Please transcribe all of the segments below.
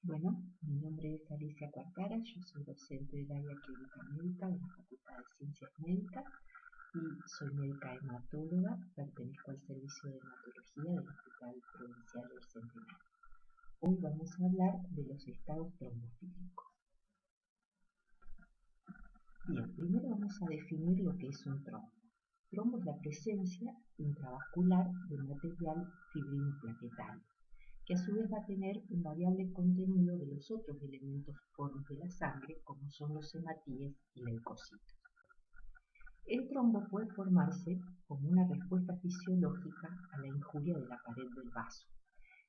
Bueno, mi nombre es Alicia Cuartara, yo soy docente del área clínica médica de la Facultad de Ciencias Médicas y soy médica hematóloga, pertenezco al servicio de hematología del Hospital Provincial del Centenario. Hoy vamos a hablar de los estados trombofílicos. Bien, primero vamos a definir lo que es un trombo. Trombo es la presencia intravascular de material fibrinoplaquetario, que a su vez va a tener un variable contenido de los otros elementos foros de la sangre, como son los hematíes y leucocitos. El trombo puede formarse como una respuesta fisiológica a la injuria de la pared del vaso.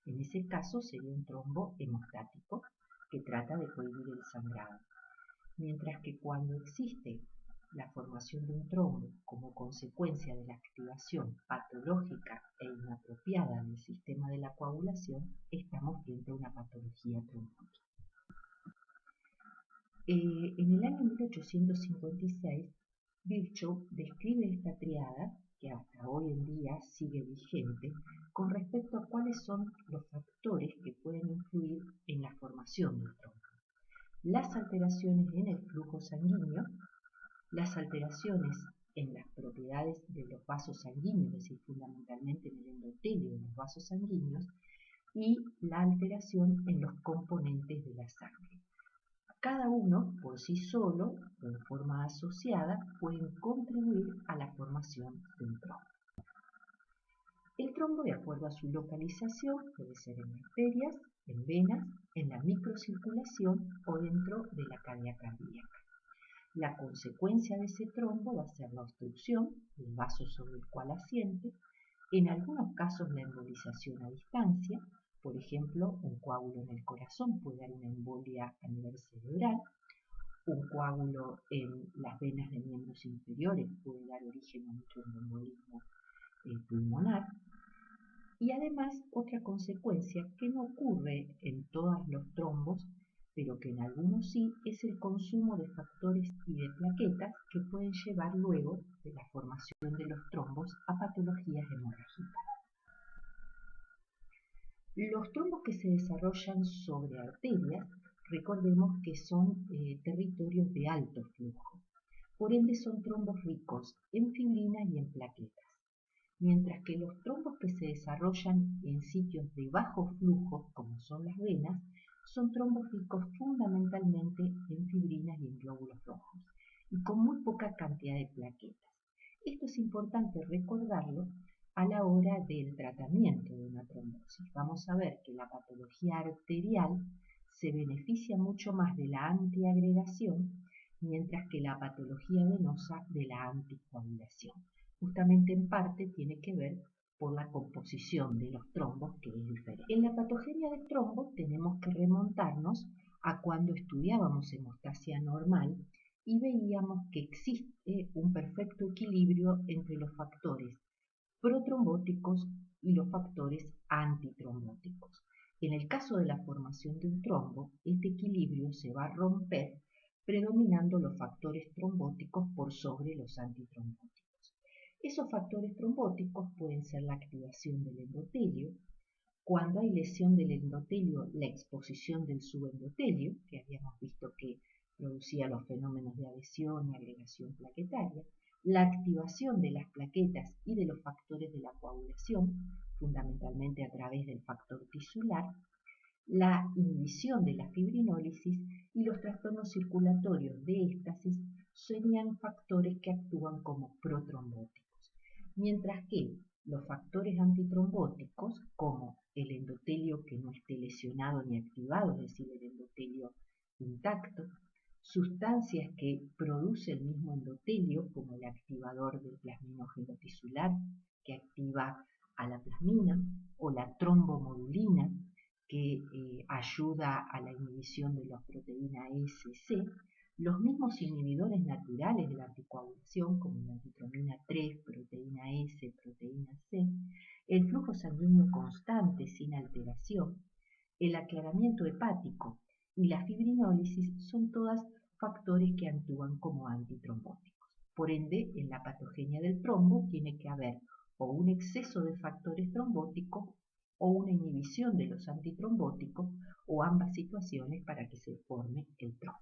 En ese caso sería un trombo hemostático que trata de cohibir el sangrado. Mientras que cuando existe la formación de un trombo como consecuencia de la activación patológica e inapropiada del sistema de la coagulación, estamos frente a una patología trombótica. En el año 1856, Virchow describe esta triada, que hasta hoy en día sigue vigente, con respecto a cuáles son los factores que pueden influir en la formación del trombo. Las alteraciones en el flujo sanguíneo, las alteraciones en las propiedades de los vasos sanguíneos, es decir, fundamentalmente en el endotelio de los vasos sanguíneos, y la alteración en los componentes de la sangre. Cada uno por sí solo, o en forma asociada, pueden contribuir a la formación de un trombo. El trombo, de acuerdo a su localización, puede ser en arterias, en venas, en la microcirculación o dentro de la cavidad cardíaca. La consecuencia de ese trombo va a ser la obstrucción del vaso sobre el cual asiente, en algunos casos la embolización a distancia, por ejemplo, un coágulo en el corazón puede dar una embolia a nivel cerebral, un coágulo en las venas de miembros inferiores puede dar origen a un tromboembolismo pulmonar. Y además, otra consecuencia que no ocurre en todos los trombos, pero que en algunos sí, es el consumo de factores y de plaquetas que pueden llevar luego de la formación de los trombos a patologías hemorrágicas. Los trombos que se desarrollan sobre arterias, recordemos que son territorios de alto flujo, por ende son trombos ricos en fibrinas y en plaquetas, mientras que los trombos que se desarrollan en sitios de bajo flujo, como son las venas, son trombos ricos fundamentalmente en fibrinas y en glóbulos rojos, y con muy poca cantidad de plaquetas. Esto es importante recordarlo a la hora del tratamiento de una trombosis. Vamos a ver que la patología arterial se beneficia mucho más de la antiagregación, mientras que la patología venosa de la anticoagulación. Justamente en parte tiene que ver por la composición de los trombos, que es diferente. En la patogenia del trombo tenemos que remontarnos a cuando estudiábamos hemostasia normal y veíamos que existe un perfecto equilibrio entre los factores protrombóticos y los factores antitrombóticos. En el caso de la formación de un trombo, este equilibrio se va a romper predominando los factores trombóticos por sobre los antitrombóticos. Esos factores trombóticos pueden ser la activación del endotelio, cuando hay lesión del endotelio, la exposición del subendotelio, que habíamos visto que producía los fenómenos de adhesión y agregación plaquetaria, la activación de las plaquetas y de los factores de la coagulación, fundamentalmente a través del factor tisular, la inhibición de la fibrinólisis y los trastornos circulatorios de éstasis serían factores que actúan como protrombóticos, mientras que los factores antitrombóticos, como el endotelio que no esté lesionado ni activado, es decir, el endotelio intacto, sustancias que produce el mismo endotelio, como el activador del plasminógeno tisular, que activa a la plasmina, o la trombomodulina, que ayuda a la inhibición de la proteína SC, los mismos inhibidores naturales de la anticoagulación, como la antitromina 3, proteína S, proteína C, el flujo sanguíneo constante sin alteración, el aclaramiento hepático y la fibrinólisis son todas factores que actúan como antitrombóticos. Por ende, en la patogenia del trombo tiene que haber o un exceso de factores trombóticos o una inhibición de los antitrombóticos o ambas situaciones para que se forme el trombo.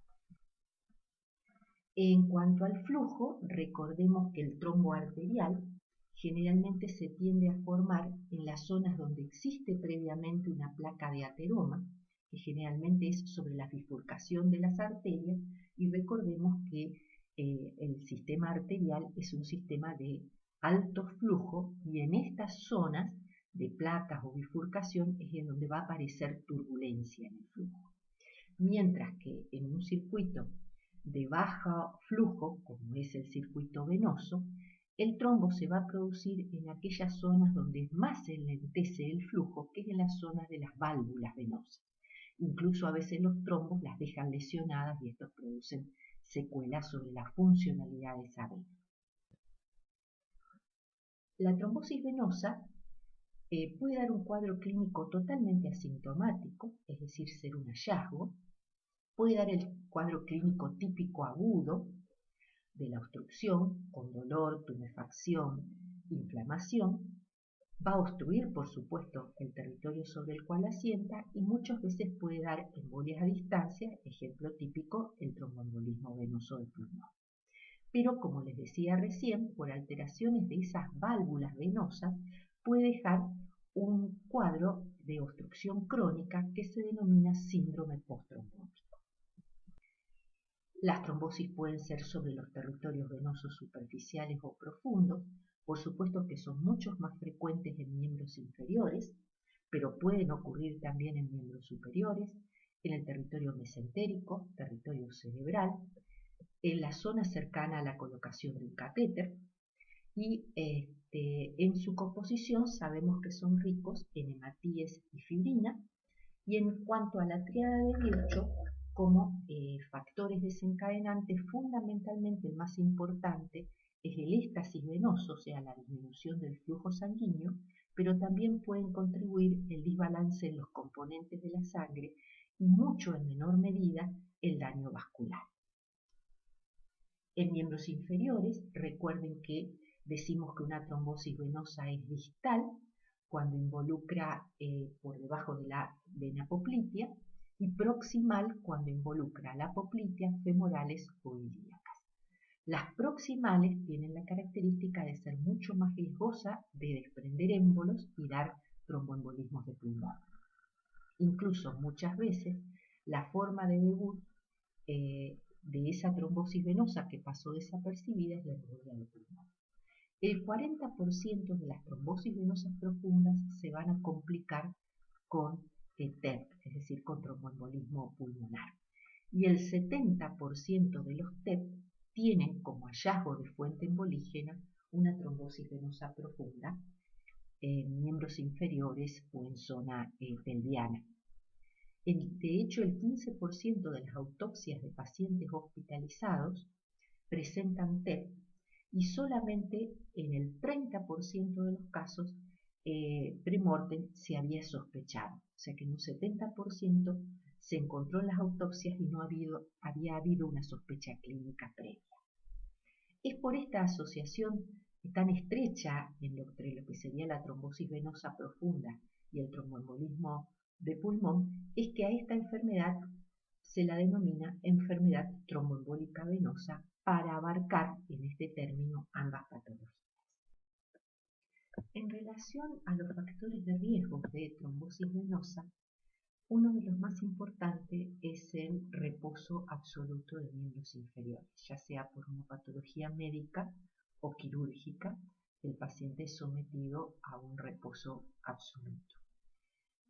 En cuanto al flujo, recordemos que el trombo arterial generalmente se tiende a formar en las zonas donde existe previamente una placa de ateroma, que generalmente es sobre la bifurcación de las arterias, y recordemos que el sistema arterial es un sistema de alto flujo y en estas zonas de placas o bifurcación es en donde va a aparecer turbulencia en el flujo. Mientras que en un circuito de bajo flujo, como es el circuito venoso, el trombo se va a producir en aquellas zonas donde más se enlentece el flujo, que es en las zonas de las válvulas venosas. Incluso a veces los trombos las dejan lesionadas y estos producen secuelas sobre la funcionalidad de esa vena. La trombosis venosa puede dar un cuadro clínico totalmente asintomático, es decir, ser un hallazgo. Puede dar el cuadro clínico típico agudo de la obstrucción, con dolor, tumefacción, inflamación. Va a obstruir, por supuesto, el territorio sobre el cual asienta y muchas veces puede dar embolias a distancia, ejemplo típico, el tromboembolismo venoso del pulmón. Pero, como les decía recién, por alteraciones de esas válvulas venosas, puede dejar un cuadro de obstrucción crónica que se denomina síndrome posttrombótico. Las trombosis pueden ser sobre los territorios venosos superficiales o profundos, por supuesto que son muchos más frecuentes en miembros inferiores, pero pueden ocurrir también en miembros superiores, en el territorio mesentérico, territorio cerebral, en la zona cercana a la colocación de un catéter, y en su composición sabemos que son ricos en hematíes y fibrina, y en cuanto a la tríada de Virchow, como factores desencadenantes, fundamentalmente el más importante es el éstasis venoso, o sea, la disminución del flujo sanguíneo, pero también pueden contribuir el desbalance en los componentes de la sangre y mucho en menor medida el daño vascular. En miembros inferiores, recuerden que decimos que una trombosis venosa es distal cuando involucra por debajo de la vena poplitea y proximal cuando involucra la poplitea, femorales o ilíacas. Las proximales tienen la característica de ser mucho más riesgosa de desprender émbolos y dar tromboembolismos de pulmón. Incluso muchas veces la forma de debut de esa trombosis venosa que pasó desapercibida es la embolia de pulmón. El 40% de las trombosis venosas profundas se van a complicar con TEP, es decir, con tromboembolismo pulmonar. Y el 70% de los TEP tienen como hallazgo de fuente embolígena una trombosis venosa profunda en miembros inferiores o en zona pelviana. De hecho, el 15% de las autopsias de pacientes hospitalizados presentan TEP y solamente en el 30% de los casos premortem se había sospechado. O sea que en un 70% se encontró en las autopsias y no había habido una sospecha clínica previa. Es por esta asociación tan estrecha entre lo que sería la trombosis venosa profunda y el tromboembolismo de pulmón, es que a esta enfermedad se la denomina enfermedad tromboembólica venosa para abarcar en este término ambas patologías. En relación a los factores de riesgo de trombosis venosa, uno de los más importantes es el reposo absoluto de miembros inferiores, ya sea por una patología médica o quirúrgica, el paciente es sometido a un reposo absoluto.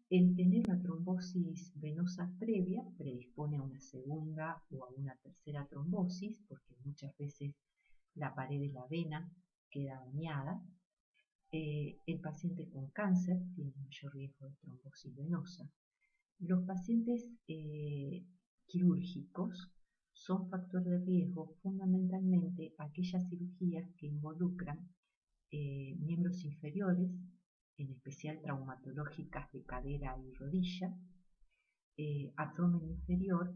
El tener una trombosis venosa previa predispone a una segunda o a una tercera trombosis, porque muchas veces la pared de la vena queda dañada. El paciente con cáncer tiene mayor riesgo de trombosis venosa. Los pacientes quirúrgicos son factor de riesgo fundamentalmente aquellas cirugías que involucran miembros inferiores, en especial traumatológicas de cadera y rodilla, abdomen inferior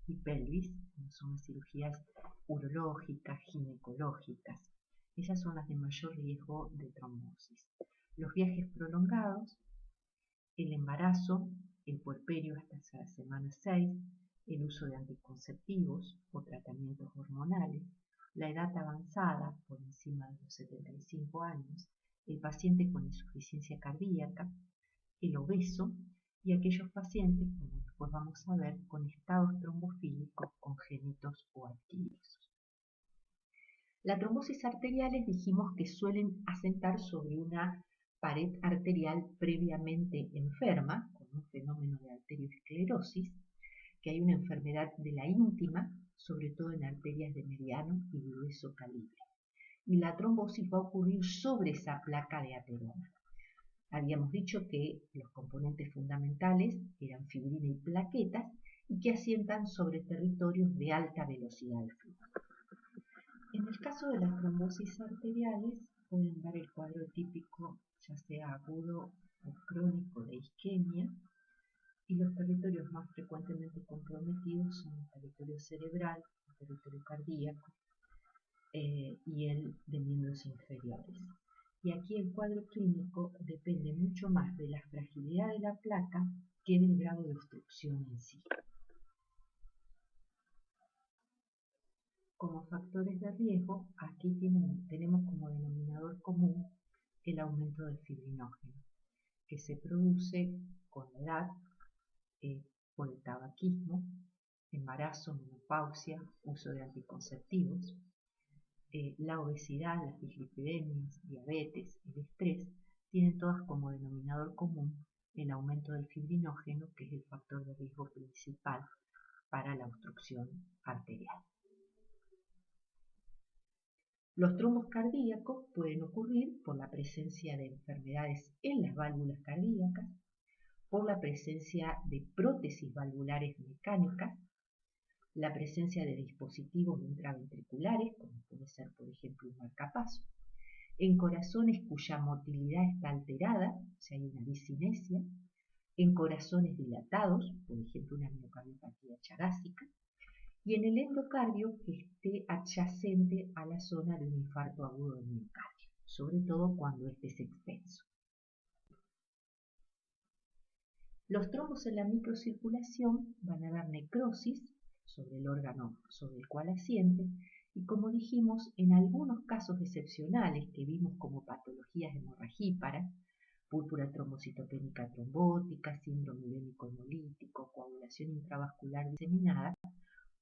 y pelvis, como son las cirugías urológicas, ginecológicas. Esas son las de mayor riesgo de trombosis. Los viajes prolongados, el embarazo, el puerperio hasta la semana 6, el uso de anticonceptivos o tratamientos hormonales, la edad avanzada por encima de los 75 años, el paciente con insuficiencia cardíaca, el obeso y aquellos pacientes, como después vamos a ver, con estados trombofílicos congénitos o adquiridos. Las trombosis arteriales dijimos que suelen asentar sobre una pared arterial previamente enferma, con un fenómeno de arteriosclerosis, que hay una enfermedad de la íntima, sobre todo en arterias de mediano y grueso calibre. Y la trombosis va a ocurrir sobre esa placa de ateroma. Habíamos dicho que los componentes fundamentales eran fibrina y plaquetas y que asientan sobre territorios de alta velocidad de flujo. En el caso de las trombosis arteriales pueden dar el cuadro típico, ya sea agudo o crónico, de isquemia, y los territorios más frecuentemente comprometidos son el territorio cerebral, el territorio cardíaco y el de miembros inferiores. Y aquí el cuadro clínico depende mucho más de la fragilidad de la placa que del grado de obstrucción en sí. Como factores de riesgo, aquí tenemos como denominador común el aumento del fibrinógeno, que se produce con la edad, por el tabaquismo, embarazo, menopausia, uso de anticonceptivos, la obesidad, las dislipidemias, diabetes, el estrés, tienen todas como denominador común el aumento del fibrinógeno, que es el factor de riesgo principal para la obstrucción arterial. Los trombos cardíacos pueden ocurrir por la presencia de enfermedades en las válvulas cardíacas, por la presencia de prótesis valvulares mecánicas, la presencia de dispositivos intraventriculares, como puede ser por ejemplo un marcapaso, en corazones cuya motilidad está alterada, o sea, hay una discinesia, en corazones dilatados, por ejemplo una miocardiopatía chagásica, y en el endocardio que esté adyacente a la zona de un infarto agudo del miocardio, sobre todo cuando este es extenso. Los trombos en la microcirculación van a dar necrosis sobre el órgano sobre el cual asiente y, como dijimos, en algunos casos excepcionales que vimos como patologías hemorragíparas, púrpura trombocitopénica trombótica, síndrome urémico hemolítico, coagulación intravascular diseminada,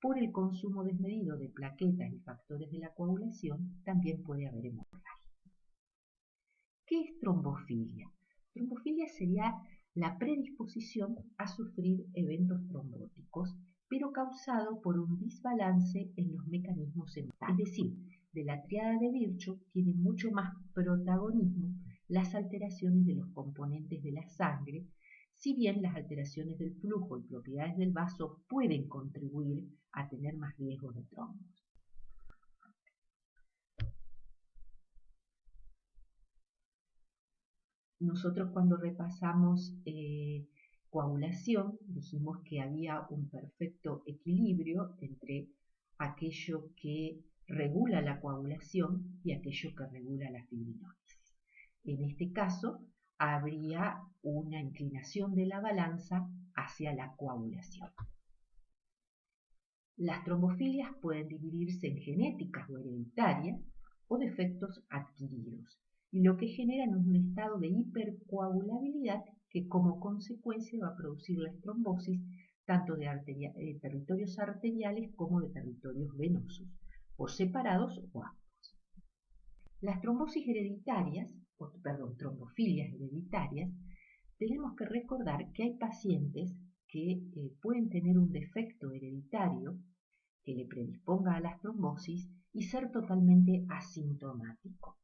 por el consumo desmedido de plaquetas y factores de la coagulación, también puede haber hemorragia. ¿Qué es trombofilia? Trombofilia sería la predisposición a sufrir eventos trombóticos, pero causado por un desbalance en los mecanismos hemostáticos. Es decir, de la triada de Virchow tiene mucho más protagonismo las alteraciones de los componentes de la sangre, si bien las alteraciones del flujo y propiedades del vaso pueden contribuir a tener más riesgo de trombos. Nosotros cuando repasamos coagulación dijimos que había un perfecto equilibrio entre aquello que regula la coagulación y aquello que regula la fibrinólisis. En este caso habría una inclinación de la balanza hacia la coagulación. Las trombofilias pueden dividirse en genéticas o hereditarias o defectos adquiridos, y lo que generan es un estado de hipercoagulabilidad que como consecuencia va a producir la trombosis tanto de territorios arteriales como de territorios venosos, por separados o ambos. Las trombosis hereditarias, trombofilias hereditarias, tenemos que recordar que hay pacientes que pueden tener un defecto hereditario que le predisponga a las trombosis y ser totalmente asintomático.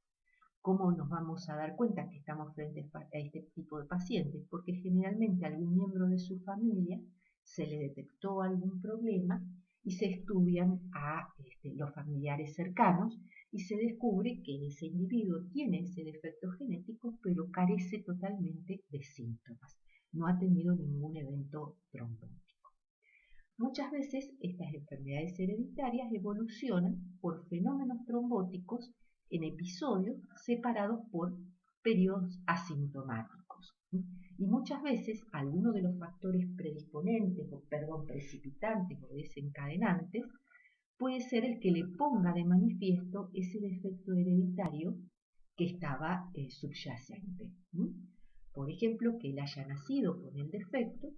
¿Cómo nos vamos a dar cuenta que estamos frente a este tipo de pacientes? Porque generalmente a algún miembro de su familia se le detectó algún problema y se estudian a los familiares cercanos y se descubre que ese individuo tiene ese defecto genético pero carece totalmente de síntomas. No ha tenido ningún evento trombótico. Muchas veces estas enfermedades hereditarias evolucionan por fenómenos trombóticos en episodios separados por periodos asintomáticos. Y muchas veces alguno de los factores predisponentes, precipitantes o desencadenantes puede ser el que le ponga de manifiesto ese defecto hereditario que estaba subyacente. Por ejemplo, que él haya nacido con el defecto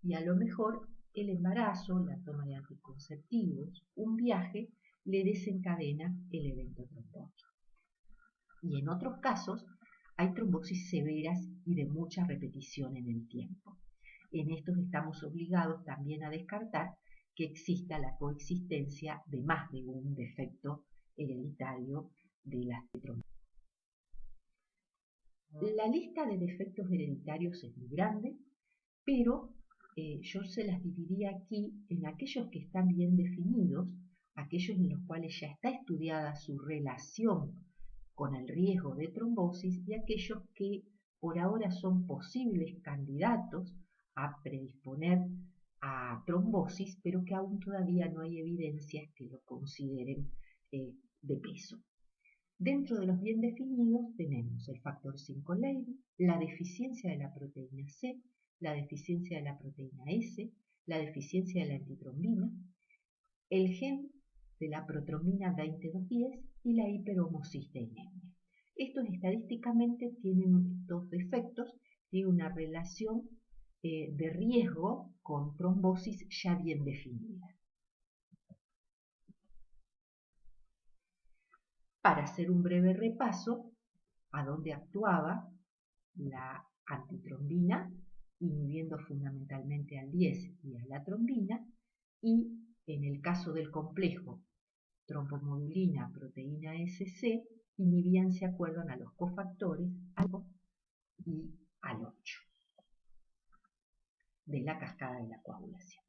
y a lo mejor el embarazo, la toma de anticonceptivos, un viaje, le desencadena el evento trombótico. Y en otros casos hay trombosis severas y de mucha repetición en el tiempo. En estos estamos obligados también a descartar que exista la coexistencia de más de un defecto hereditario de las trombosis. La lista de defectos hereditarios es muy grande, pero yo se las dividí aquí en aquellos que están bien definidos, aquellos en los cuales ya está estudiada su relación con el riesgo de trombosis y aquellos que por ahora son posibles candidatos a predisponer a trombosis, pero que aún todavía no hay evidencias que lo consideren de peso. Dentro de los bien definidos tenemos el factor 5 Lewy, la deficiencia de la proteína C, la deficiencia de la proteína S, la deficiencia de la antitrombina, el gen de la protrombina 2210 y la hiperhomocisteinemia. Estos estadísticamente tienen estos defectos, tienen una relación de riesgo con trombosis ya bien definida. Para hacer un breve repaso a dónde actuaba la antitrombina, inhibiendo fundamentalmente al 10 y a la trombina, y en el caso del complejo trombomodulina proteína SC, inhibían, se acuerdan, a los cofactores ALO y al 8 de la cascada de la coagulación.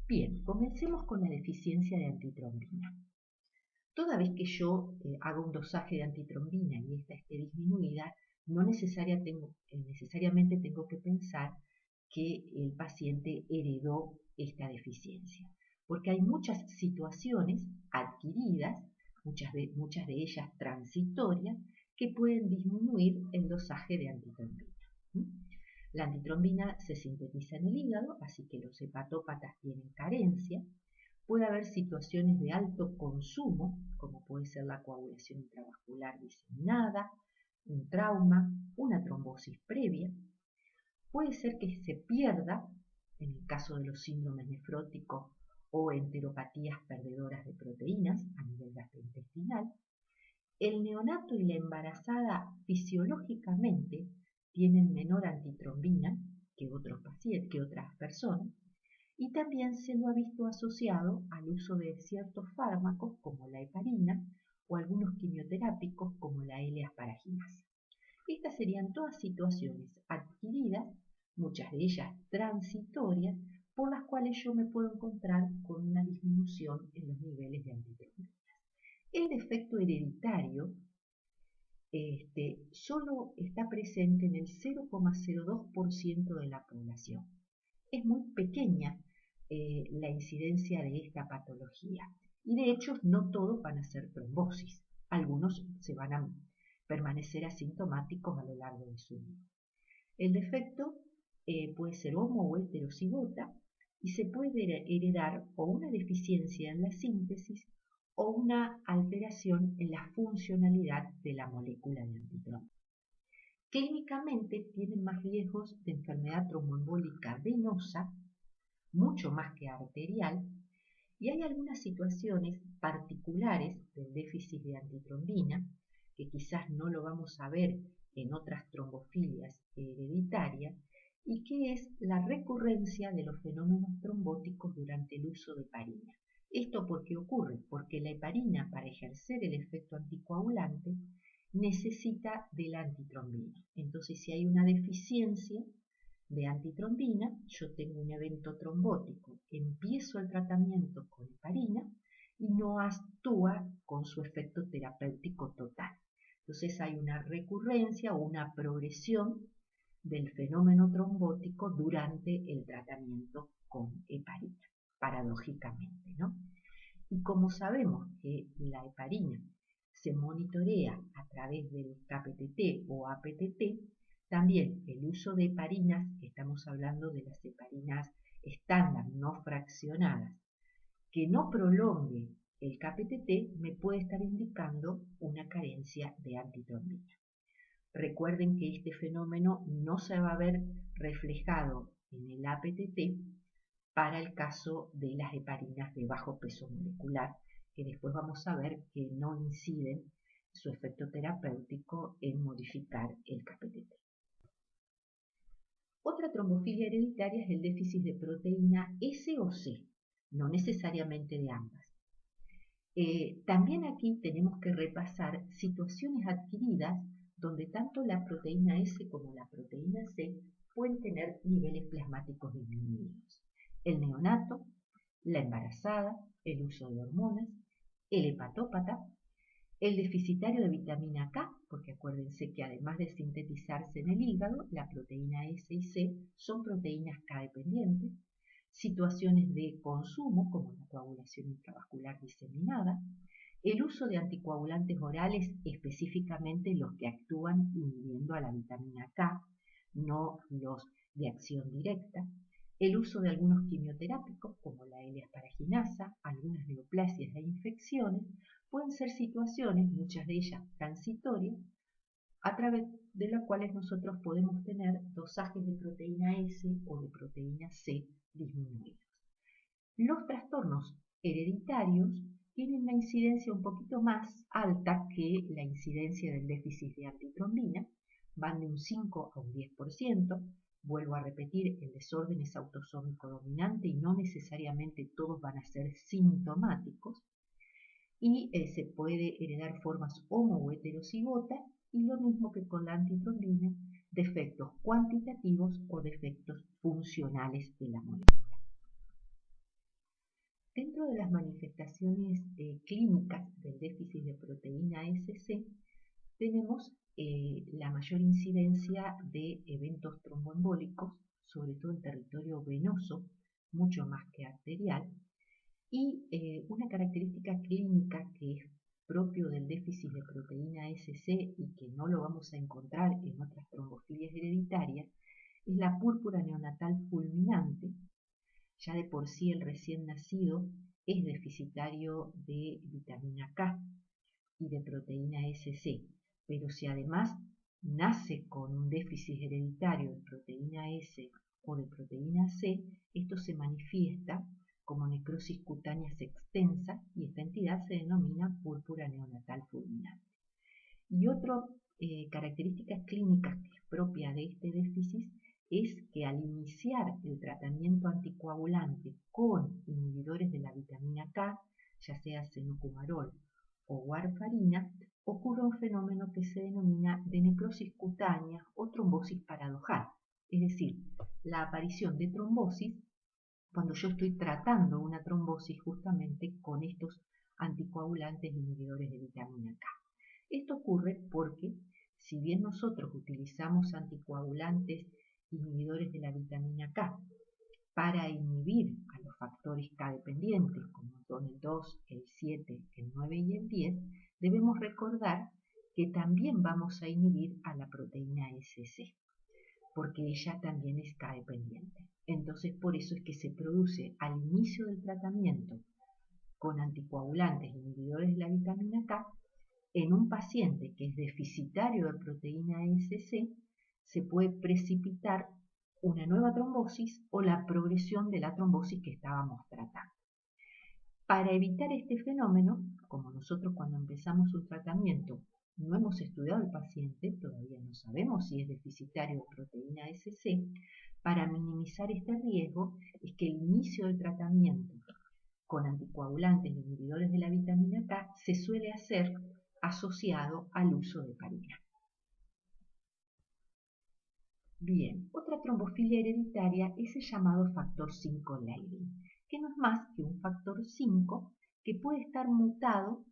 Bien, comencemos con la deficiencia de antitrombina. Toda vez que yo hago un dosaje de antitrombina y esta esté disminuida, no necesariamente tengo que pensar que el paciente heredó esta deficiencia, porque hay muchas situaciones adquiridas, muchas de ellas transitorias, que pueden disminuir el dosaje de antitrombina. La antitrombina se sintetiza en el hígado, así que los hepatópatas tienen carencia. Puede haber situaciones de alto consumo, como puede ser la coagulación intravascular diseminada, un trauma, una trombosis previa. Puede ser que se pierda, en el caso de los síndromes nefróticos o enteropatías perdedoras de proteínas a nivel gastrointestinal. El neonato y la embarazada fisiológicamente tienen menor antitrombina que otros pacientes, que otras personas, y también se lo ha visto asociado al uso de ciertos fármacos como la heparina o algunos quimioterápicos como la L-asparaginasa. Estas serían todas situaciones adquiridas, muchas de ellas transitorias, por las cuales yo me puedo encontrar con una disminución en los niveles de antitrombina. El defecto hereditario solo está presente en el 0,02% de la población. Es muy pequeña la incidencia de esta patología y de hecho no todos van a ser trombosis, algunos se van a permanecer asintomáticos a lo largo de su vida. El defecto puede ser homo o heterocigota y se puede heredar o una deficiencia en la síntesis o una alteración en la funcionalidad de la molécula de antitrombina. Clínicamente tienen más riesgos de enfermedad tromboembólica venosa, mucho más que arterial, y hay algunas situaciones particulares del déficit de antitrombina, que quizás no lo vamos a ver en otras trombofilias hereditarias, y que es la recurrencia de los fenómenos trombóticos durante el uso de heparina. ¿Esto por qué ocurre? Porque la heparina, para ejercer el efecto anticoagulante, necesita de la antitrombina. Entonces, si hay una deficiencia de antitrombina, yo tengo un evento trombótico, empiezo el tratamiento con heparina y no actúa con su efecto terapéutico total. Entonces hay una recurrencia o una progresión del fenómeno trombótico durante el tratamiento con heparina, paradójicamente, ¿no? Y como sabemos que la heparina se monitorea a través del KPTT o APTT, También el uso de heparinas, que estamos hablando de las heparinas estándar, no fraccionadas, que no prolongue el KPTT me puede estar indicando una carencia de antitrombina. Recuerden que este fenómeno no se va a ver reflejado en el APTT para el caso de las heparinas de bajo peso molecular, que después vamos a ver que no inciden su efecto terapéutico en modificar el KPTT. Otra trombofilia hereditaria es el déficit de proteína S o C, no necesariamente de ambas. También aquí tenemos que repasar situaciones adquiridas donde tanto la proteína S como la proteína C pueden tener niveles plasmáticos disminuidos. El neonato, la embarazada, el uso de hormonas, el hepatópata, el deficitario de vitamina K, porque acuérdense que además de sintetizarse en el hígado, la proteína S y C son proteínas K dependientes, situaciones de consumo como la coagulación intravascular diseminada, el uso de anticoagulantes orales, específicamente los que actúan inhibiendo a la vitamina K, no los de acción directa, el uso de algunos quimioterápicos como la L-asparaginasa, algunas neoplasias e infecciones, pueden ser situaciones, muchas de ellas transitorias, a través de las cuales nosotros podemos tener dosajes de proteína S o de proteína C disminuidos. Los trastornos hereditarios tienen una incidencia un poquito más alta que la incidencia del déficit de antitrombina, van de un 5 a un 10%. Vuelvo a repetir, el desorden es autosómico dominante y no necesariamente todos van a ser sintomáticos. Y se puede heredar formas homo o heterocigotas, y lo mismo que con la antitrombina, defectos cuantitativos o defectos funcionales de la molécula. Dentro de las manifestaciones clínicas del déficit de proteína SC, tenemos la mayor incidencia de eventos tromboembólicos, sobre todo en territorio venoso, mucho más que arterial, y una característica clínica que es propio del déficit de proteína SC y que no lo vamos a encontrar en otras trombofilias hereditarias es la púrpura neonatal fulminante. Ya de por sí el recién nacido es deficitario de vitamina K y de proteína SC, pero si además nace con un déficit hereditario de proteína S o de proteína C, esto se manifiesta como necrosis cutáneas extensa y esta entidad se denomina púrpura neonatal fulminante. Y otra característica clínica que es propia de este déficit es que al iniciar el tratamiento anticoagulante con inhibidores de la vitamina K, ya sea cenocumarol o warfarina, ocurre un fenómeno que se denomina de necrosis cutánea o trombosis paradojal, es decir, la aparición de trombosis cuando yo estoy tratando una trombosis justamente con estos anticoagulantes inhibidores de vitamina K. Esto ocurre porque, si bien nosotros utilizamos anticoagulantes inhibidores de la vitamina K para inhibir a los factores K dependientes, como son el 2, el 7, el 9 y el 10, debemos recordar que también vamos a inhibir a la proteína SC, porque ella también es K dependiente. Entonces, por eso es que se produce al inicio del tratamiento con anticoagulantes inhibidores de la vitamina K, en un paciente que es deficitario de proteína SC, se puede precipitar una nueva trombosis o la progresión de la trombosis que estábamos tratando. Para evitar este fenómeno, como nosotros cuando empezamos un tratamiento no hemos estudiado al paciente, todavía no sabemos si es deficitario de proteína SC, para minimizar este riesgo es que el inicio del tratamiento con anticoagulantes y inhibidores de la vitamina K se suele hacer asociado al uso de heparina. Bien, otra trombofilia hereditaria es el llamado factor 5 Leiden, que no es más que un factor 5 que puede estar mutado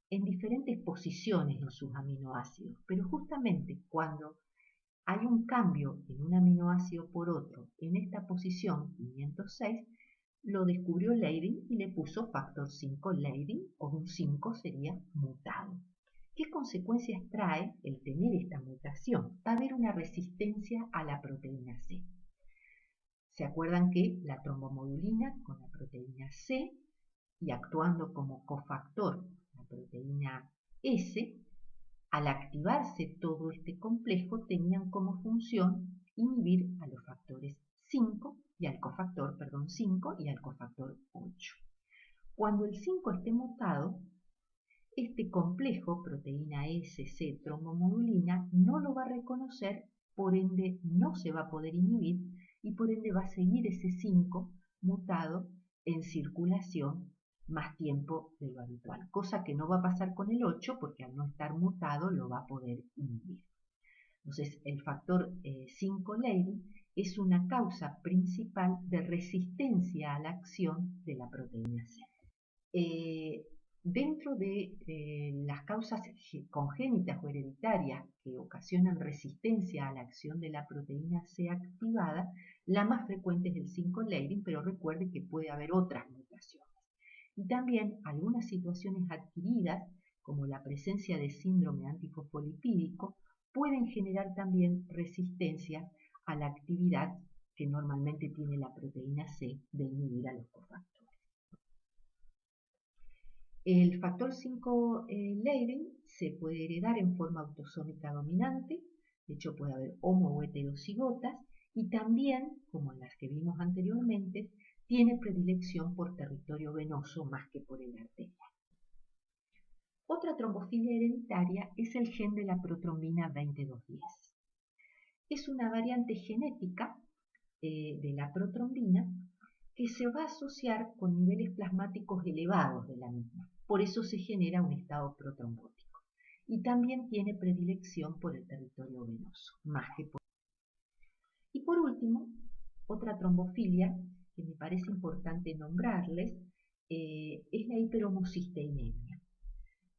en diferentes posiciones en sus aminoácidos, pero justamente cuando hay un cambio en un aminoácido por otro en esta posición 506, lo descubrió Leiden y le puso factor 5 Leiden, o un 5 sería mutado. ¿Qué consecuencias trae el tener esta mutación? Va a haber una resistencia a la proteína C. ¿Se acuerdan que la trombomodulina con la proteína C y actuando como cofactor la proteína S, al activarse todo este complejo tenían como función inhibir a los factores 5 y al cofactor, 5 y al cofactor 8. Cuando el 5 esté mutado, este complejo, proteína S, C, trombomodulina, no lo va a reconocer, por ende no se va a poder inhibir y por ende va a seguir ese 5 mutado en circulación más tiempo de lo habitual, cosa que no va a pasar con el 8 porque al no estar mutado lo va a poder inhibir. Entonces el factor 5 Leiden es una causa principal de resistencia a la acción de la proteína C. Dentro de las causas congénitas o hereditarias que ocasionan resistencia a la acción de la proteína C activada, la más frecuente es el 5 Leiden, pero recuerde que puede haber otras mutaciones. Y también algunas situaciones adquiridas, como la presencia de síndrome antifosfolipídico, pueden generar también resistencia a la actividad que normalmente tiene la proteína C de inhibir a los cofactores. El factor 5 Leiden se puede heredar en forma autosómica dominante, de hecho puede haber homo o heterocigotas, y también, como en las que vimos anteriormente, tiene predilección por territorio venoso más que por el arterial. Otra trombofilia hereditaria es el gen de la protrombina 2210. Es una variante genética de la protrombina que se va a asociar con niveles plasmáticos elevados de la misma. Por eso se genera un estado protrombótico. Y también tiene predilección por el territorio venoso, más que por... Y por último, otra trombofilia que me parece importante nombrarles es la hiperhomocisteinemia,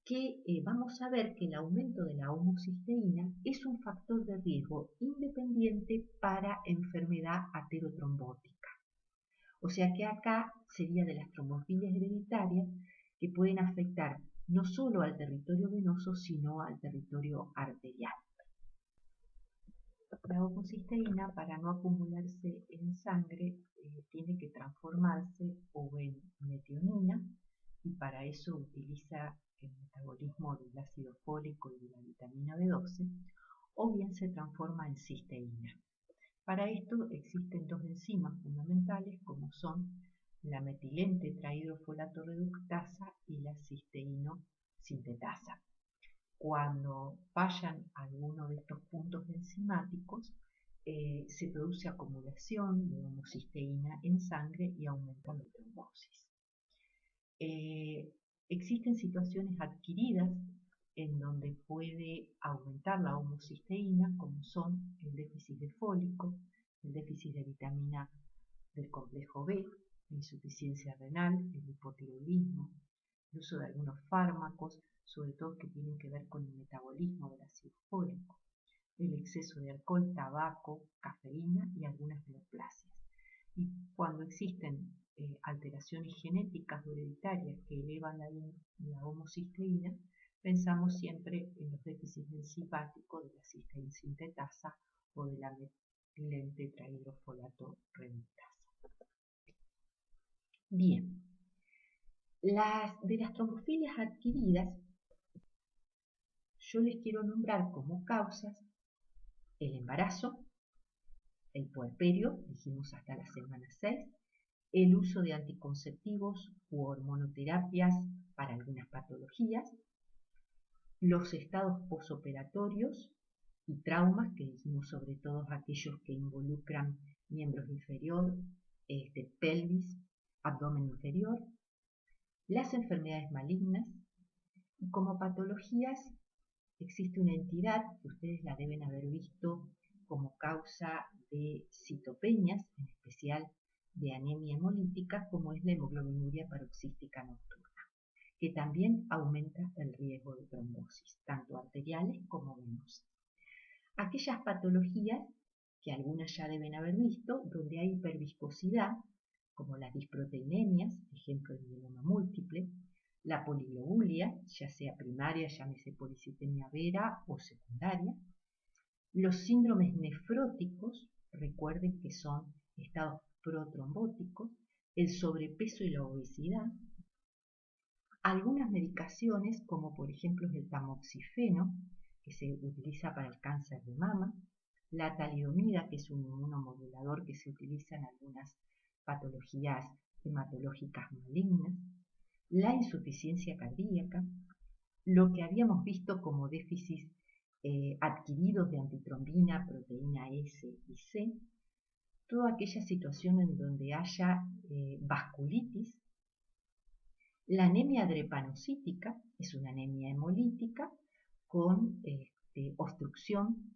que vamos a ver que el aumento de la homocisteína es un factor de riesgo independiente para enfermedad aterotrombótica. O sea que acá sería de las trombofilias hereditarias que pueden afectar no solo al territorio venoso, sino al territorio arterial. La homocisteína, para no acumularse en sangre, tiene que transformarse o en metionina, y para eso utiliza el metabolismo del ácido fólico y de la vitamina B12, o bien se transforma en cisteína. Para esto existen dos enzimas fundamentales como son la metilente tetrahidrofolato reductasa y la cisteíno-sintetasa. Cuando fallan alguno de estos puntos enzimáticos, se produce acumulación de homocisteína en sangre y aumenta la trombosis. Existen situaciones adquiridas en donde puede aumentar la homocisteína, como son el déficit de fólico, el déficit de vitamina del complejo B, la insuficiencia renal, el hipotiroidismo, el uso de algunos fármacos, sobre todo que tienen que ver con el metabolismo del ácido fólico, el exceso de alcohol, tabaco, cafeína y algunas neoplasias. Y cuando existen alteraciones genéticas o hereditarias que elevan la homocisteína, pensamos siempre en los déficits enzimísticos de la cisteína sintetasa o de la metilente tetrahidrofolato reductasa. Bien, de las trombofilias adquiridas, yo les quiero nombrar como causas el embarazo, el puerperio, dijimos hasta la semana 6, el uso de anticonceptivos u hormonoterapias para algunas patologías, los estados posoperatorios y traumas, que dijimos sobre todo aquellos que involucran miembros inferior, pelvis, abdomen inferior, las enfermedades malignas, y como patologías existe una entidad que ustedes la deben haber visto como causa de citopenias, en especial de anemia hemolítica, como es la hemoglobinuria paroxística nocturna, que también aumenta el riesgo de trombosis, tanto arteriales como venosas. Aquellas patologías que algunas ya deben haber visto, donde hay hiperviscosidad, como las disproteinemias, ejemplo de mieloma múltiple, la poliglobulia, ya sea primaria, llámese policitemia vera o secundaria, los síndromes nefróticos, recuerden que son estados protrombóticos, el sobrepeso y la obesidad, algunas medicaciones como por ejemplo el tamoxifeno, que se utiliza para el cáncer de mama, la talidomida, que es un inmunomodulador que se utiliza en algunas patologías hematológicas malignas, la insuficiencia cardíaca, lo que habíamos visto como déficits adquiridos de antitrombina, proteína S y C, toda aquella situación en donde haya vasculitis. La anemia drepanocítica es una anemia hemolítica con obstrucción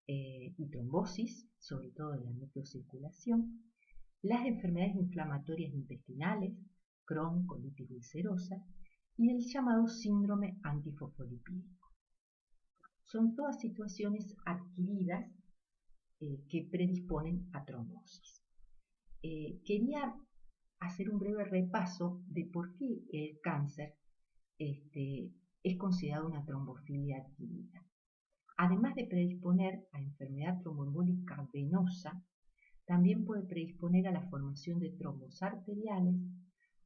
y trombosis, sobre todo en la microcirculación. Las enfermedades inflamatorias intestinales, Crohn, colitis ulcerosa, y el llamado síndrome antifosfolipídico. Son todas situaciones adquiridas que predisponen a trombosis. Quería hacer un breve repaso de por qué el cáncer es considerado una trombofilia adquirida. Además de predisponer a enfermedad tromboembólica venosa, también puede predisponer a la formación de trombos arteriales,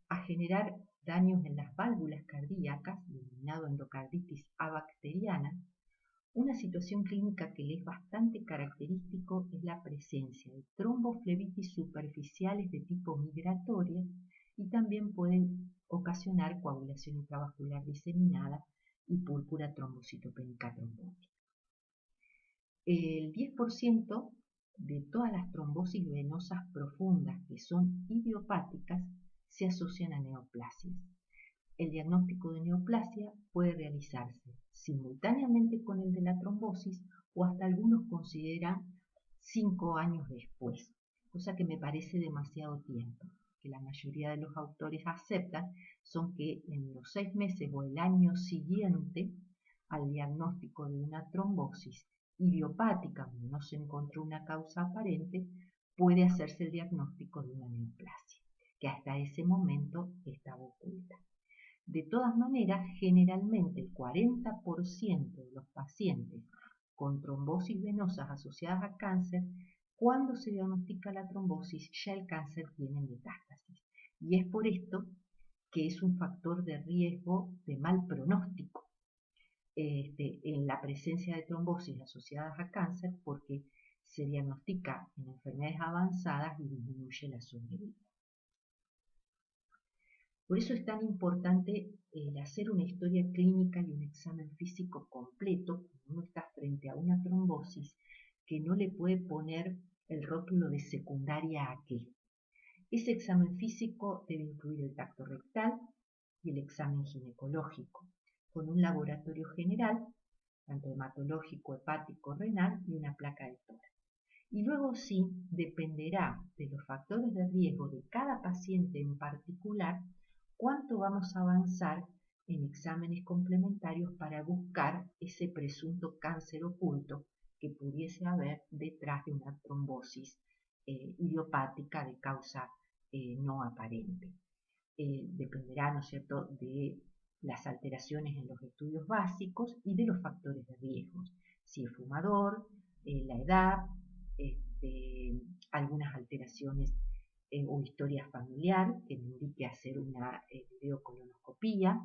a generar daños en las válvulas cardíacas, denominado endocarditis abacteriana. Una situación clínica que le es bastante característico es la presencia de tromboflebitis superficiales de tipo migratoria y también pueden ocasionar coagulación intravascular diseminada y púrpura trombocitopénica trombótica. El 10% de todas las trombosis venosas profundas que son idiopáticas se asocian a neoplasias. El diagnóstico de neoplasia puede realizarse simultáneamente con el de la trombosis o hasta algunos consideran 5 años después, cosa que me parece demasiado tiempo. Que la mayoría de los autores aceptan son que en los 6 meses o el año siguiente al diagnóstico de una trombosis idiopática, donde no se encontró una causa aparente, puede hacerse el diagnóstico de una neoplasia, que hasta ese momento estaba oculta. De todas maneras, generalmente el 40% de los pacientes con trombosis venosas asociadas a cáncer, cuando se diagnostica la trombosis, ya el cáncer tiene metástasis. Y es por esto que es un factor de riesgo de mal pronóstico en la presencia de trombosis asociadas a cáncer, porque se diagnostica en enfermedades avanzadas y disminuye la sobrevida. Por eso es tan importante el hacer una historia clínica y un examen físico completo cuando uno está frente a una trombosis que no le puede poner el rótulo de secundaria a qué. Ese examen físico debe incluir el tacto rectal y el examen ginecológico, con un laboratorio general, tanto hematológico, hepático, renal y una placa de tórax. Y luego sí, dependerá de los factores de riesgo de cada paciente en particular, cuánto vamos a avanzar en exámenes complementarios para buscar ese presunto cáncer oculto que pudiese haber detrás de una trombosis idiopática de causa no aparente. Dependerá, ¿no es cierto?, de las alteraciones en los estudios básicos y de los factores de riesgo, si es fumador, la edad, algunas alteraciones o historia familiar que me indique hacer una videocolonoscopía,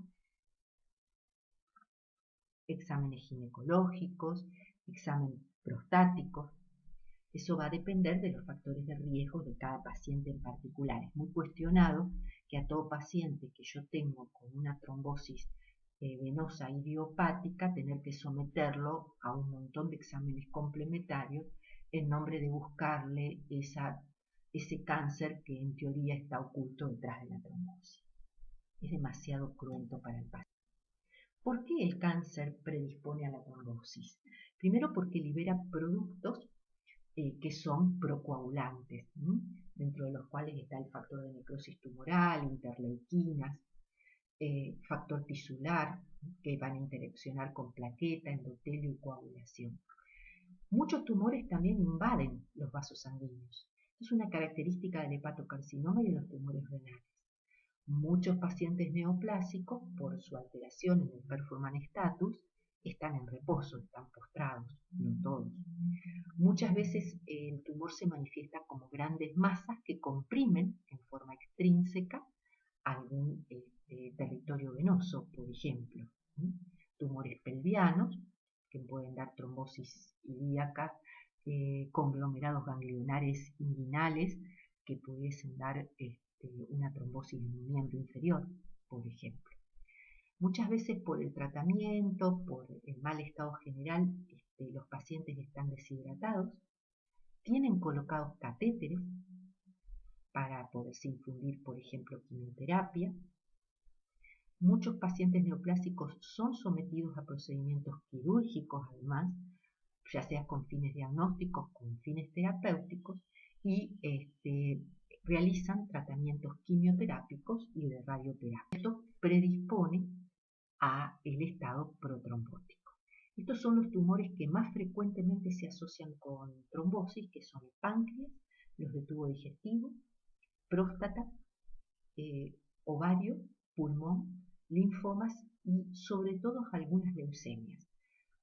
exámenes ginecológicos, exámenes prostáticos. Eso va a depender de los factores de riesgo de cada paciente en particular. Es muy cuestionado que a todo paciente que yo tengo con una trombosis venosa idiopática, tener que someterlo a un montón de exámenes complementarios en nombre de buscarle ese cáncer que en teoría está oculto detrás de la trombosis. Es demasiado cruento para el paciente. ¿Por qué el cáncer predispone a la trombosis? Primero porque libera productos que son procoagulantes, dentro de los cuales está el factor de necrosis tumoral, interleuquinas, factor tisular, que van a interaccionar con plaqueta, endotelio y coagulación. Muchos tumores también invaden los vasos sanguíneos. Es una característica del hepatocarcinoma y de los tumores renales. Muchos pacientes neoplásicos, por su alteración en el performance status, están en reposo, están postrados, no todos. Muchas veces el tumor se manifiesta como grandes masas que comprimen en forma extrínseca algún territorio venoso, por ejemplo. Tumores pelvianos, que pueden dar trombosis ilíaca, conglomerados ganglionares inguinales, que pudiesen dar una trombosis en un miembro inferior, por ejemplo. Muchas veces por el tratamiento, por el mal estado general, los pacientes están deshidratados, tienen colocados catéteres para poderse infundir, por ejemplo, quimioterapia. Muchos pacientes neoplásicos son sometidos a procedimientos quirúrgicos, además, ya sea con fines diagnósticos, con fines terapéuticos, y realizan tratamientos quimioterápicos y de radioterapia. Esto predispone a el estado protrombótico. Estos son los tumores que más frecuentemente se asocian con trombosis, que son el páncreas, los de tubo digestivo, próstata, ovario, pulmón, linfomas y sobre todo algunas leucemias,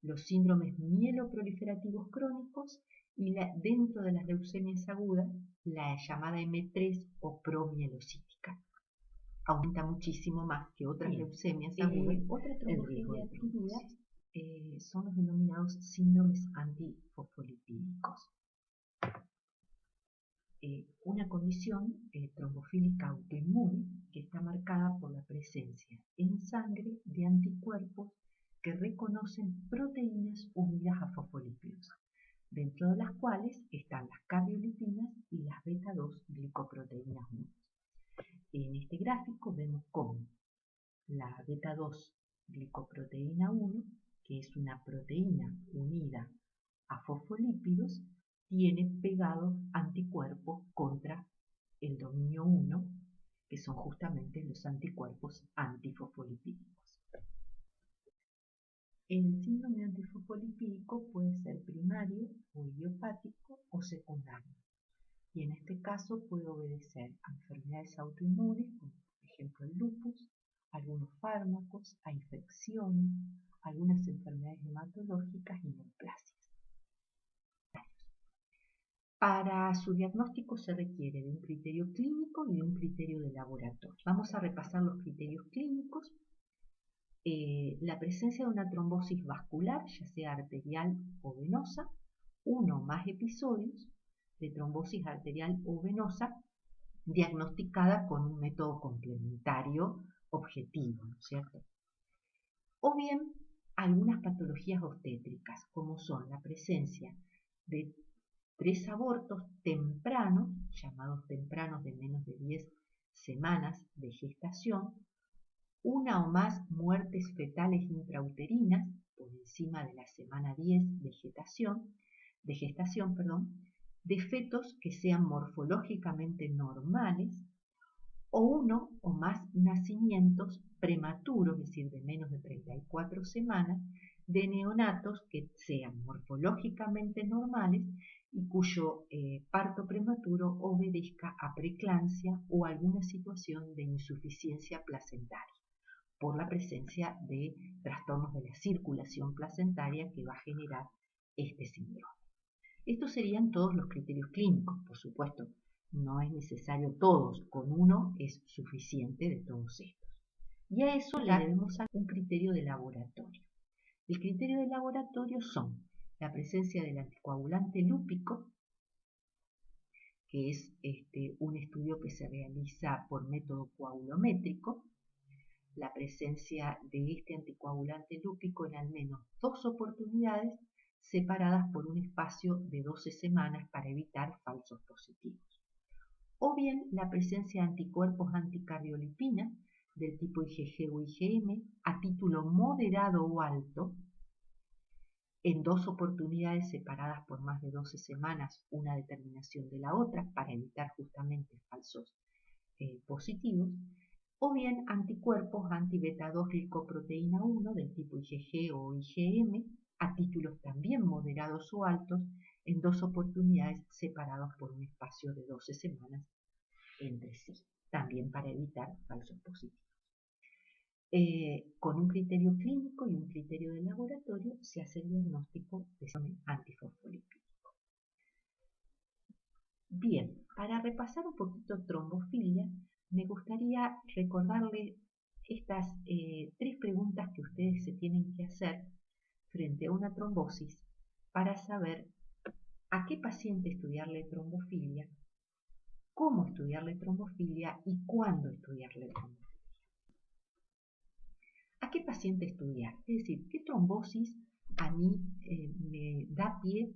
los síndromes mieloproliferativos crónicos y dentro de las leucemias agudas, la llamada M3 o promielocítica. Aumenta muchísimo más que otras leucemias agudas. Otra trombofilia adquirida son los denominados síndromes antifosfolipídicos. Una condición trombofílica autoinmune que está marcada por la presencia en sangre de anticuerpos que reconocen proteínas unidas a fosfolípidos, dentro de las cuales están las cardiolipinas y las beta-2 glicoproteínas 1. En este gráfico vemos cómo la beta-2 glicoproteína 1, que es una proteína unida a fosfolípidos, tiene pegados anticuerpos contra el dominio 1, que son justamente los anticuerpos antifosfolipídicos. El síndrome antifosfolipídico puede ser primario o idiopático o secundario, y en este caso puede obedecer a enfermedades autoinmunes, como por ejemplo el lupus, algunos fármacos, a infecciones, algunas enfermedades hematológicas y neoplasias. Para su diagnóstico se requiere de un criterio clínico y de un criterio de laboratorio. Vamos a repasar los criterios clínicos. La presencia de una trombosis vascular, ya sea arterial o venosa, uno o más episodios de trombosis arterial o venosa diagnosticada con un método complementario objetivo, ¿no es cierto? O bien algunas patologías obstétricas, como son la presencia de 3 abortos tempranos, llamados tempranos de menos de 10 semanas de gestación, una o más muertes fetales intrauterinas por encima de la semana 10 de gestación, de fetos que sean morfológicamente normales, o uno o más nacimientos prematuros, es decir, de menos de 34 semanas, de neonatos que sean morfológicamente normales y cuyo parto prematuro obedezca a preeclampsia o alguna situación de insuficiencia placentaria, por la presencia de trastornos de la circulación placentaria que va a generar este síndrome. Estos serían todos los criterios clínicos, por supuesto. No es necesario todos, con uno es suficiente de todos estos. Y a eso le debemos dar un criterio de laboratorio. El criterio de laboratorio son la presencia del anticoagulante lúpico, que es un estudio que se realiza por método coagulométrico, la presencia de este anticoagulante lúpico en al menos 2 oportunidades separadas por un espacio de 12 semanas para evitar falsos positivos. O bien la presencia de anticuerpos anticardiolipina del tipo IgG o IgM a título moderado o alto en 2 oportunidades separadas por más de 12 semanas una determinación de la otra para evitar justamente falsos positivos, o bien anticuerpos anti-beta-2 glicoproteína 1 del tipo IgG o IgM a títulos también moderados o altos en 2 oportunidades separados por un espacio de 12 semanas entre sí. también para evitar falsos positivos. Con un criterio clínico y un criterio de laboratorio se hace el diagnóstico de antifosfolipídico. Bien, para repasar un poquito trombofilia, me gustaría recordarles estas 3 preguntas que ustedes se tienen que hacer frente a una trombosis para saber a qué paciente estudiarle trombofilia, cómo estudiarle trombofilia y cuándo estudiarle trombofilia. ¿A qué paciente estudiar? Es decir, ¿qué trombosis a mí me da pie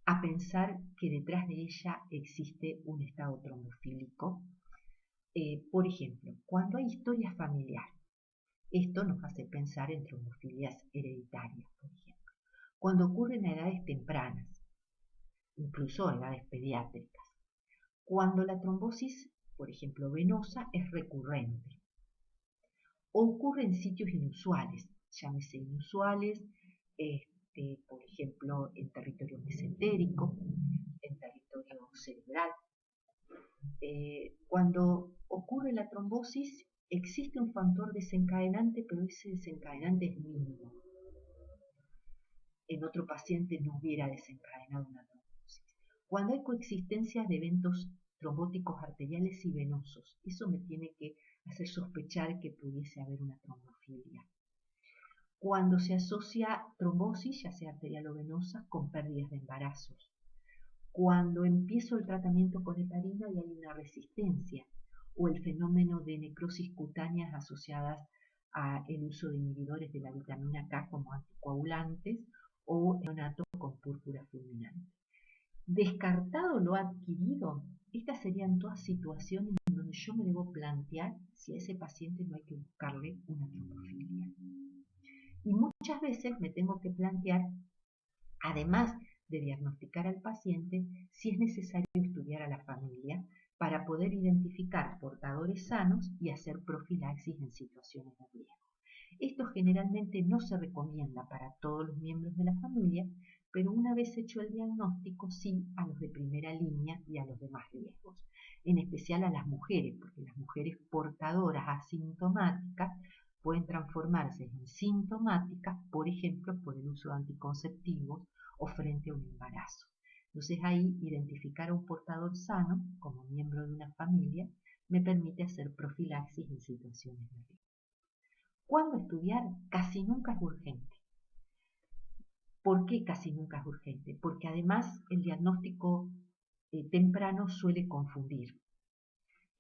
a pensar que detrás de ella existe un estado trombofílico? Por ejemplo, cuando hay historia familiar, esto nos hace pensar en trombofilias hereditarias, por ejemplo. Cuando ocurren a edades tempranas, incluso a edades pediátricas. Cuando la trombosis, por ejemplo, venosa, es recurrente. O ocurre en sitios inusuales, llámese inusuales, por ejemplo, en territorio mesentérico, en territorio cerebral. Cuando ocurre la trombosis, existe un factor desencadenante, pero ese desencadenante es mínimo. En otro paciente no hubiera desencadenado una trombosis. Cuando hay coexistencia de eventos trombóticos arteriales y venosos, eso me tiene que hacer sospechar que pudiese haber una trombofilia. Cuando se asocia trombosis, ya sea arterial o venosa, con pérdidas de embarazos. Cuando empiezo el tratamiento con heparina y hay una resistencia, o el fenómeno de necrosis cutáneas asociadas al uso de inhibidores de la vitamina K como anticoagulantes o neonato con púrpura fulminante. Descartado lo adquirido, estas serían todas situaciones en donde yo me debo plantear si a ese paciente no hay que buscarle una trombofilia. Y muchas veces me tengo que plantear, además de diagnosticar al paciente, si es necesario estudiar a la familia para poder identificar portadores sanos y hacer profilaxis en situaciones de riesgo. Esto generalmente no se recomienda para todos los miembros de la familia, pero una vez hecho el diagnóstico, sí a los de primera línea y a los de más riesgos, en especial a las mujeres, porque las mujeres portadoras asintomáticas pueden transformarse en sintomáticas, por ejemplo, por el uso de anticonceptivos o frente a un embarazo. Entonces ahí identificar a un portador sano como miembro de una familia me permite hacer profilaxis en situaciones de riesgo. ¿Cuándo estudiar? Casi nunca es urgente. ¿Por qué casi nunca es urgente? Porque además el diagnóstico temprano suele confundir,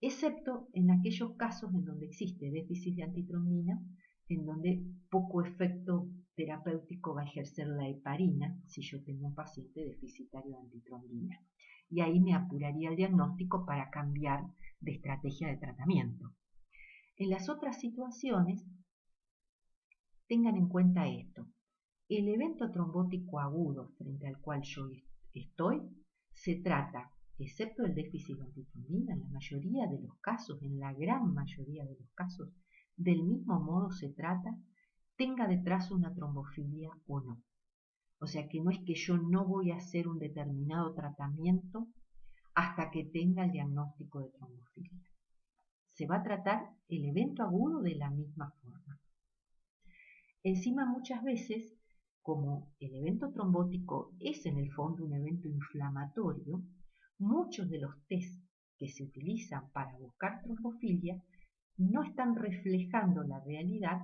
excepto en aquellos casos en donde existe déficit de antitrombina, en donde poco efecto terapéutico va a ejercer la heparina si yo tengo un paciente deficitario de antitrombina. Y ahí me apuraría el diagnóstico para cambiar de estrategia de tratamiento. En las otras situaciones, tengan en cuenta esto. El evento trombótico agudo frente al cual yo estoy se trata, excepto el déficit de antitrombina, en la mayoría de los casos, en la gran mayoría de los casos, del mismo modo se trata, tenga detrás una trombofilia o no. O sea que no es que yo no voy a hacer un determinado tratamiento hasta que tenga el diagnóstico de trombofilia. Se va a tratar el evento agudo de la misma forma. Encima muchas veces, como el evento trombótico es en el fondo un evento inflamatorio, muchos de los test que se utilizan para buscar trombofilia no están reflejando la realidad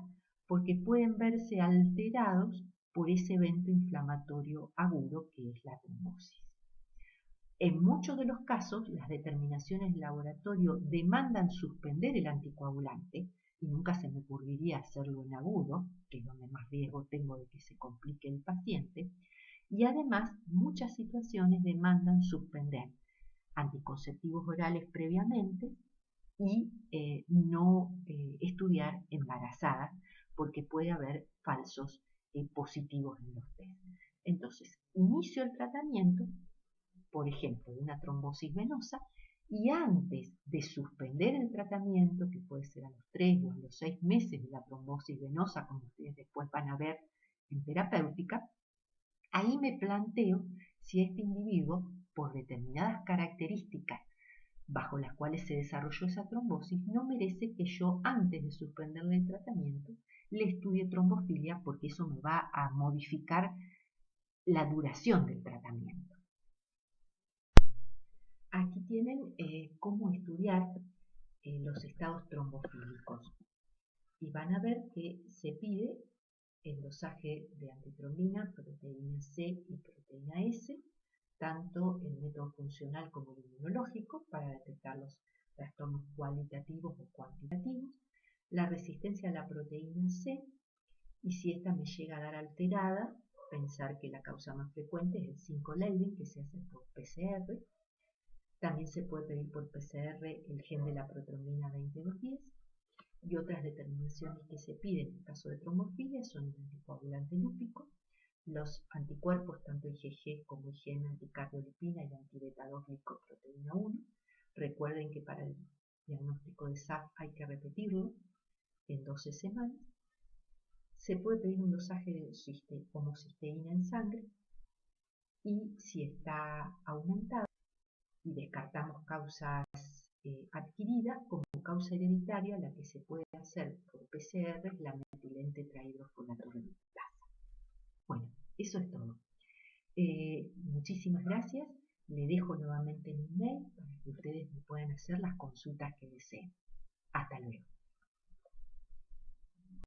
porque pueden verse alterados por ese evento inflamatorio agudo que es la trombosis. En muchos de los casos, las determinaciones de laboratorio demandan suspender el anticoagulante, y nunca se me ocurriría hacerlo en agudo, que es donde más riesgo tengo de que se complique el paciente, y además muchas situaciones demandan suspender anticonceptivos orales previamente y no estudiar embarazadas, porque puede haber falsos positivos en los test. Entonces, inicio el tratamiento, por ejemplo, de una trombosis venosa, y antes de suspender el tratamiento, que puede ser a los 3 o a los 6 meses de la trombosis venosa, como ustedes después van a ver en terapéutica, ahí me planteo si este individuo, por determinadas características bajo las cuales se desarrolló esa trombosis, no merece que yo, antes de suspenderle el tratamiento, le estudie trombofilia, porque eso me va a modificar la duración del tratamiento. Aquí tienen cómo estudiar los estados trombofílicos y van a ver que se pide el dosaje de antitrombina, proteína C y proteína S, tanto el método funcional como el inmunológico, para detectar los trastornos cualitativos o cuantitativos, la resistencia a la proteína C, y si esta me llega a dar alterada, pensar que la causa más frecuente es el 5-Leiden, que se hace por PCR. También se puede pedir por PCR el gen de la protrombina 20-210, y otras determinaciones que se piden en caso de trombofilia son el anticoagulante lúpico, los anticuerpos tanto IgG como IgM anticardiolipina y antibeta-2 glicoproteína 1. Recuerden que para el diagnóstico de SAF hay que repetirlo en 12 semanas. Se puede pedir un dosaje de homocisteína en sangre, y si está aumentada y descartamos causas adquiridas, como causa hereditaria, la que se puede hacer por PCR es la metilente tetrahidrofolate reductasa. Bueno, eso es todo. Muchísimas gracias. Le dejo nuevamente mi email para que ustedes me puedan hacer las consultas que deseen. Hasta luego.